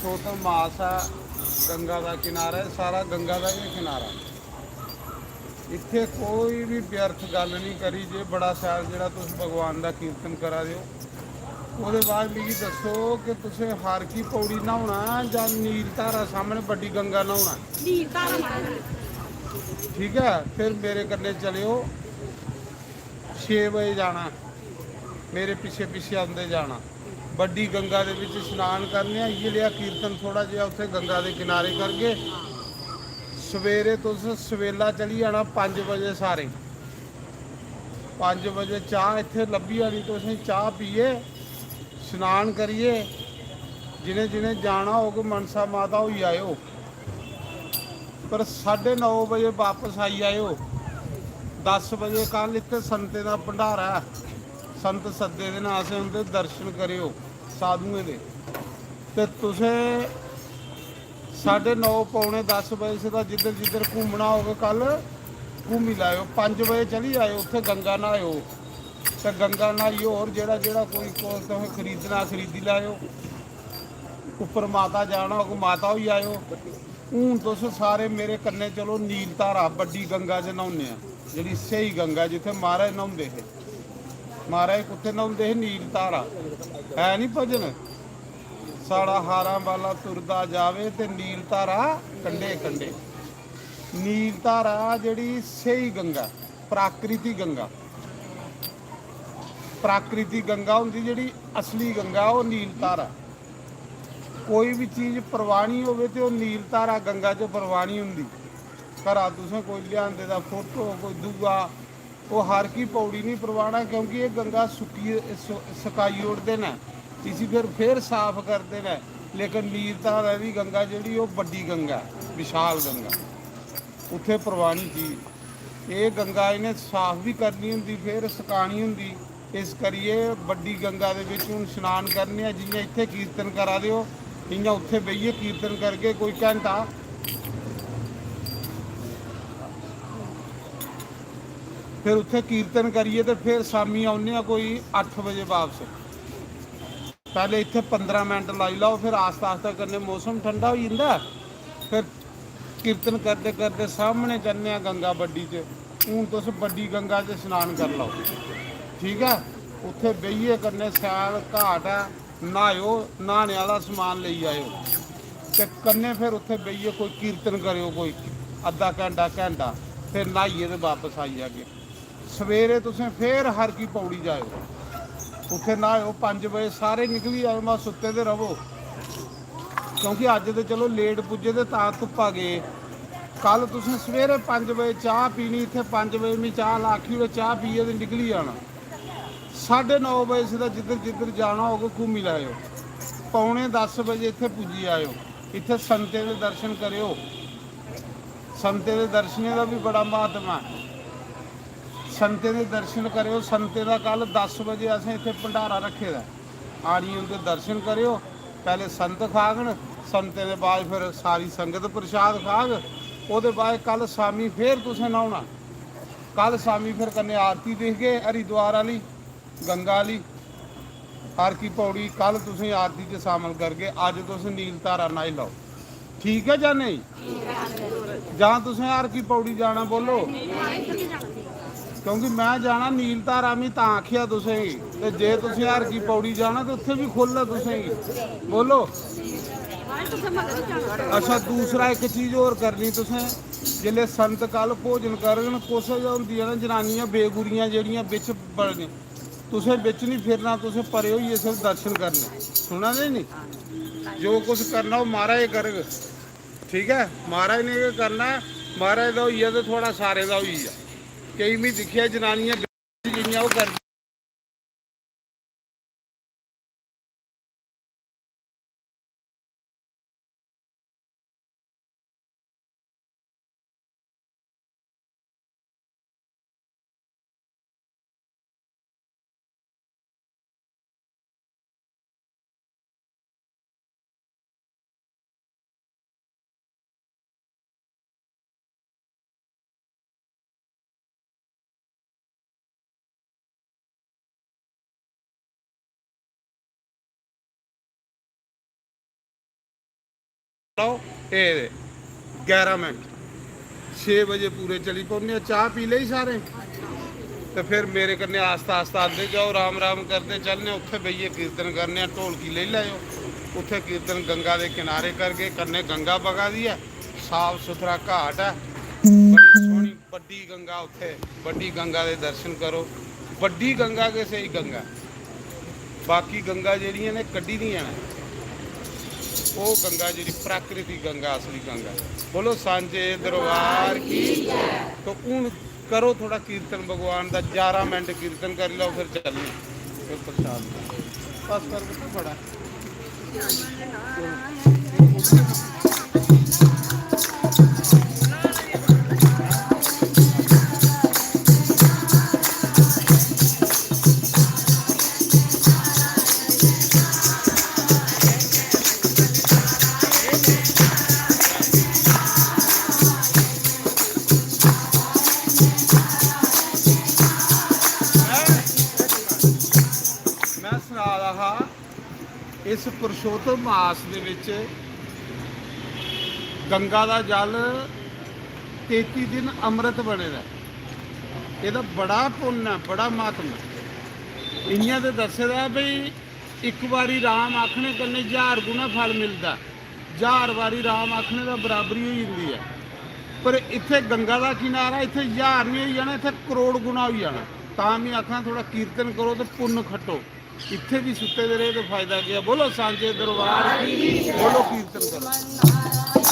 पुरुषोत्तम मास है, गंगा का किनारा है, सारा गंगा का ही किनारा। इत्थे कोई भी व्यर्थ गल नहीं करी। जे बड़ा शैल जो तुम भगवान का कीर्तन करा दो, उसके बाद मिगी दसो कि तुसें हर की पौड़ी नहाना या नीर धारा सामने बड़ी गंगा नहाना। ठीक है, फिर मेरे कन्नै चलियो। 6 बजे जाना, मेरे पिछे पिछे आते जाना। बड़ी गंगा के विच स्नान करने, इयै लिया कीर्तन थोड़ा जिहा उत्थे गंगा के किनारे करके सवेरे तुस सवेला चली जाना 5 बजे सारे। 5 बजे चाह इत्थे लब्भी जानी, तुसें चाह पीए स्नान करिए। जिन्हें जिन्हें जाना होग मनसा माता होई आयो, पर 9:30 बजे वापस आई आयो। 10 बजे कल इत्थे संतें का भंडारा है, संत सद्दे दे नाल असें उंदे दर्शन करियो साधुएं दे। ते तुसें 9:30 पौने 10 बजे से जिधर जिधर घूमना होगा कल घूमी लाओ। 5 बजे चली जाओ, उत्थे गंगा नहाओ। तो गंगा नहाइयो, और जेड़ा जेड़ा कोई तुसें खरीदना खरीदी लाओ। उप्पर माता जाना होग माता होई आयो। हूँ तुस सारे मेरे कन्नै चलो, नील धारा बड्डी गंगा च न्हौने, जेह्ड़ी स्हेई गंगा जित्थे महाराज न्हौंदे हे। महाराज कुत्थे न्हौंदे हे? नील धारा है नी भजन, साड़ा हारां वाला तुरदा जावे ते नील धारा कंढे कंढे। नील धारा जेह्ड़ी स्हेई गंगा, प्राकृतिक गंगा, प्राकृतिक गंगा होंदी जेह्ड़ी असली गंगा, ओह् नील धारा। कोई भी चीज़ परवानी होवे ते ओह् नील धारा गंगा च परवानी होंदी। घरा तुसें कोई लिआंदे दा फोटो, कोई दूआ, ओह् हर की पौड़ी नहीं परवाना, क्योंकि ये गंगा सुकाई ओड़दे न, इसी फिर साफ करते हैं। लेकिन नील धारा दी गंगा जेह्ड़ी ओह् बड्डी गंगा, विशाल गंगा, उत्थे परवानी चीज़। ये गंगा इन्हें साफ भी करनी होंदी, फिर सकानी होंदी। इस करिए बड्डी गंगा दे विच हुण स्नान करने, जियां इत्थे कीर्तन करा दे हो, इयां उत्थे बेहियै कीर्तन करके कोई घंटा, फिर उत्थे कीर्तन करिए ते फिर शामी आने कोई 8 बजे वापस। पहले इत्थे 15 मिनट लाई लाओ, फिर आस्ता आस्ता कन्नै मौसम ठंडा हो जाता, फिर कीर्तन करते करते सामने जन्ने गंगा बड्डी च। हूँ तुस बड्डी गंगा च स्नान कर लो। ठीक है, उत्थे बेहियै कन्नै शैल घाट है, न्हाओ, न्हाने वाला समान लेई आयो, ते कन्नै फिर उत्थे बेहियै कोई कीर्तन करो, कोई अद्धा घंटा घंटा, फिर न्हाइयै ते वापस आई जागे। सवेरे तुसें फिर हर की पौड़ी जाओ, उत्थे न्हाओ। 5 बजे सारे निकली आए, मैं सुत्ते दे रवो, क्योंकि अज तो चलो लेट पुज्जे ते तां धुप्पा गए। कल तुसें सवेरे 5 बजे चाह पीनी, इत्थे 5 बजे में चाह आखी ओड़े, चाह पीए ते निकली जाना। 9:30 बजे से जिधर जिधर जाना होगा घूमी लाओ। पौने 10 बजे इत्थे पुज्जी आयो, इत्थे संतें दे दर्शन करियो। संतें दे दर्शनें का भी बड़ा महत्व है। संतें दे दर्शन करियो। संतें का कल 10 बजे असें इत्थे भंडारा रखे दा, आनिए उनके दर्शन करियो। पहले संत खागन, संतें दे बाद फिर सारी संगत प्रसाद खाग। ओहदे बाद कल शामी फिर तुसें नहाना। कल शामी फिर कन्नै आरती दिखगे हरिद्वार वाली, गंगा वाली, हर की पौड़ी कल तुसें आरती च शामल करगे। अज तुस नील धारा न्हाई लाओ। ठीक है जां नहीं? जां तुसें हर की पौड़ी जाना? बोलो। क्योंकि मैं जाना नील धारा, में तां आखिया तुसेंगी। ते जे तुसें हर की पौड़ी जाना तो उत्थे भी खुल्ल तुसेंगी। बोलो। अच्छा, दूसरा एक चीज़ होर करनी तुसें, जिसले संत कल भोजन करन, कुछ होंदियां ना जनानियां बेगुरियां जेह्ड़ियां बिच बड़नियां, तुसें बिच नहीं फिरना, तुसें परे होइयै सिर्फ दर्शन करने। सुना दे नी? जो कुछ करना वो महाराज करग। ठीक है, महाराज ने ये करना, महाराज का होइया तो थोड़ा सारे का होइया। केईं में दिक्खेआ जनानियां जियां ओह् करदियां। आओ ये 11 मिनट 6 बजे पूरे चली पौने चाह पी ली सारे तो फिर मेरे कन्ने आस्ता आस्ता आते जाओ राम राम करते चलने उत्थे बइये कीर्तन करने ढोलकी ले लाओ उत्थे कीर्तन गंगा के किनारे करके कन्ने गंगा बगा दी है साफ सुथरा घाट है बड़ी सोहनी बड़ी गंगा उत्थे बड़ी गंगा के दर्शन करो बड़ी गंगा के सही गंगा बाकी गंगा ਜਿਹੜੀਆਂ ने कड्डी ਦੀਆਂ ने वो गंगा जी प्राकृतिक गंगा असली गंगा बोलो सांझे दरबार की तो हूँ करो थोड़ा कीर्तन भगवान का 11 मिनट कीर्तन कर लो फिर चलिए फिर प्रसाद बस कर बड़ा इस पुरुषोत्तम मास ਦੇ ਵਿੱਚ गंगा ਦਾ जल 33 दिन ਅੰਮ੍ਰਿਤ ਬਣੇਦਾ ਇਹਦਾ ਬੜਾ ਪੁੰਨ ਹੈ ਬੜਾ ਮਾਤਮ ਇੰਨੀਆਂ ਤੇ ਦੱਸਦਾ ਬਈ ਇੱਕ ਵਾਰੀ ਰਾਮ ਆਖਣੇ ਕੰਨੇ 1000 ਗੁਣਾ ਫਲ ਮਿਲਦਾ 1000 ਵਾਰੀ ਰਾਮ ਆਖਣੇ ਦਾ ਬਰਾਬਰੀ ਹੋ ਜਾਂਦੀ ਹੈ ਪਰ ਇੱਥੇ ਗੰਗਾ ਦਾ ਕਿਨਾਰਾ ਇੱਥੇ 1000 ਨਹੀਂ ਹੋਈ ਜਾਣਾ ਇੱਥੇ ਕਰੋੜ ਗੁਣਾ ਹੋ ਜਾਣਾ ਤਾਂ ਵੀ ਆਖਾਂ ਥੋੜਾ ਕੀਰਤਨ ਕਰੋ ਤੇ ਪੁੰਨ ਖੱਟੋ इत्थे भी सुते दे रहे तो फायदा क्या बोलो सांझे दरबार की बोलो कीर्तन करो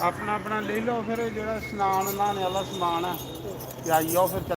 ਆਪਣਾ ਆਪਣਾ ਲੈ ਲਓ ਫਿਰ ਜਿਹੜਾ ਸਨਾਨ ਨਹਾਣੇ ਵਾਲਾ ਸਮਾਨ ਹੈ ਤੇ ਆਈ ਜਾਓ ਫਿਰ।